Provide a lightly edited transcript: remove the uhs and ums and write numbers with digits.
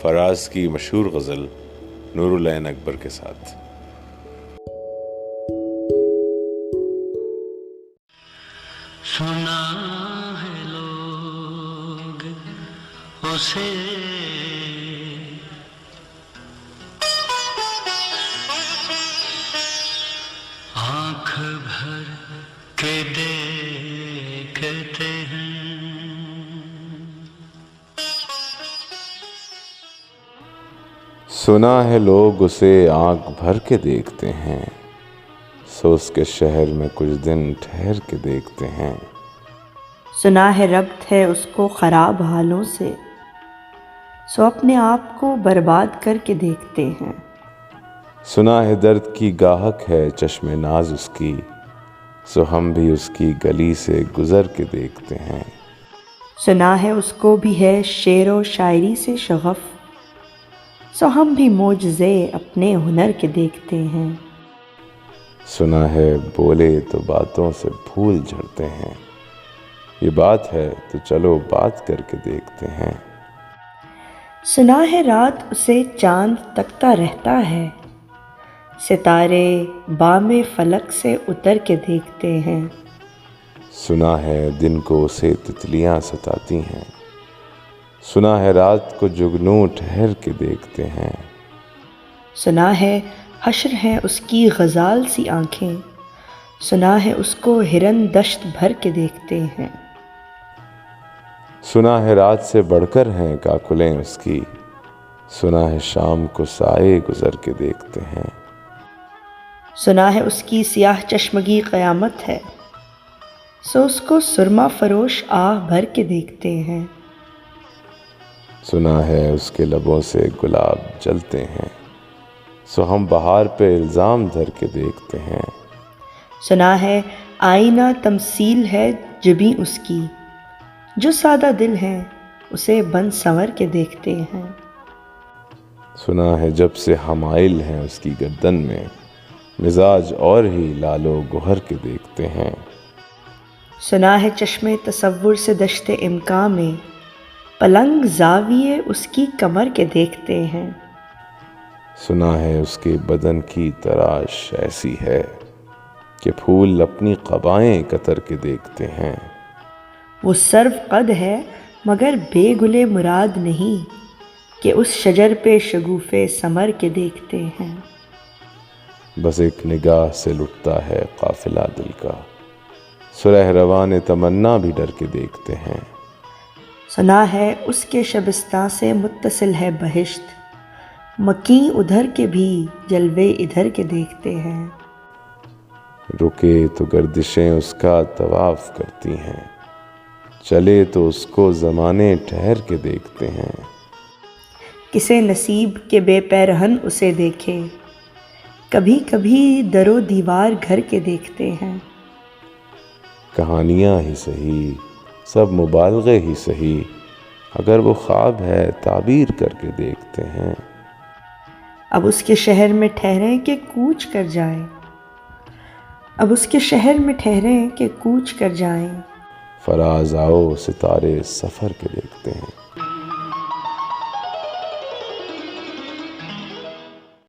فراز کی مشہور غزل نور العین اکبر کے ساتھ۔ سنا ہے لوگ اسے آنکھ بھر کے دیکھتے ہیں، سنا ہے لوگ اسے آنکھ بھر کے دیکھتے ہیں، سو اس کے شہر میں کچھ دن ٹھہر کے دیکھتے ہیں۔ سنا ہے ربط ہے اس کو خراب حالوں سے، سو اپنے آپ کو برباد کر کے دیکھتے ہیں۔ سنا ہے درد کی گاہک ہے چشم ناز اس کی، سو ہم بھی اس کی گلی سے گزر کے دیکھتے ہیں۔ سنا ہے اس کو بھی ہے شعر و شاعری سے شغف، سو ہم بھی معجزے اپنے ہنر کے دیکھتے ہیں۔ سنا ہے بولے تو باتوں سے پھول جھڑتے ہیں، یہ بات ہے تو چلو بات کر کے دیکھتے ہیں۔ سنا ہے رات اسے چاند تکتا رہتا ہے، ستارے بام فلک سے اتر کے دیکھتے ہیں۔ سنا ہے دن کو اسے تتلیاں ستاتی ہیں، سنا ہے رات کو جگنو ٹھہر کے دیکھتے ہیں۔ سنا ہے حشر ہے اس کی غزال سی آنکھیں، سنا ہے اس کو ہرن دشت بھر کے دیکھتے ہیں۔ سنا ہے رات سے بڑھ کر ہیں کاکلیں اس کی، سنا ہے شام کو سائے گزر کے دیکھتے ہیں۔ سنا ہے اس کی سیاہ چشمگی قیامت ہے، سو اس کو سرما فروش آہ بھر کے دیکھتے ہیں۔ سنا ہے اس کے لبوں سے گلاب جلتے ہیں، سو ہم بہار پہ الزام دھر کے دیکھتے ہیں۔ سنا ہے آئینہ تمثیل ہے جبیں اس کی، جو سادہ دل ہیں اسے بن سنور کے دیکھتے ہیں۔ سنا ہے جب سے حمائل ہیں اس کی گردن میں، مزاج اور ہی لال و گوہر کے دیکھتے ہیں۔ سنا ہے چشم تصور سے دشت امکاں میں، پلنگ زاویے اس کی کمر کے دیکھتے ہیں۔ سنا ہے اس کے بدن کی تراش ایسی ہے کہ پھول اپنی قبائیں کتر کے دیکھتے ہیں۔ وہ سرو قد ہے مگر بے گلے مراد نہیں، کہ اس شجر پہ شگوفے ثمر کے دیکھتے ہیں۔ بس ایک نگاہ سے لٹتا ہے قافلہ دل کا، سرہ روان تمنا بھی ڈر کے دیکھتے ہیں۔ سنا ہے اس کے شبستان سے متصل ہے بہشت، مکیں ادھر کے بھی جلوے ادھر کے دیکھتے ہیں۔ رکے تو گردشیں اس کا طواف کرتی ہیں، چلے تو اس کو زمانے ٹھہر کے دیکھتے ہیں۔ کسے نصیب کے بے پیرہن اسے دیکھے، کبھی کبھی در و دیوار گھر کے دیکھتے ہیں۔ کہانیاں ہی سہی سب مبالغے ہی سہی، اگر وہ خواب ہے تعبیر کر کے دیکھتے ہیں۔ اب اس کے شہر میں ٹھہریں کہ کوچ کر جائیں، اب اس کے شہر میں ٹھہریں کہ کوچ کر جائیں۔ فراز آؤ ستارے سفر کے دیکھتے ہیں۔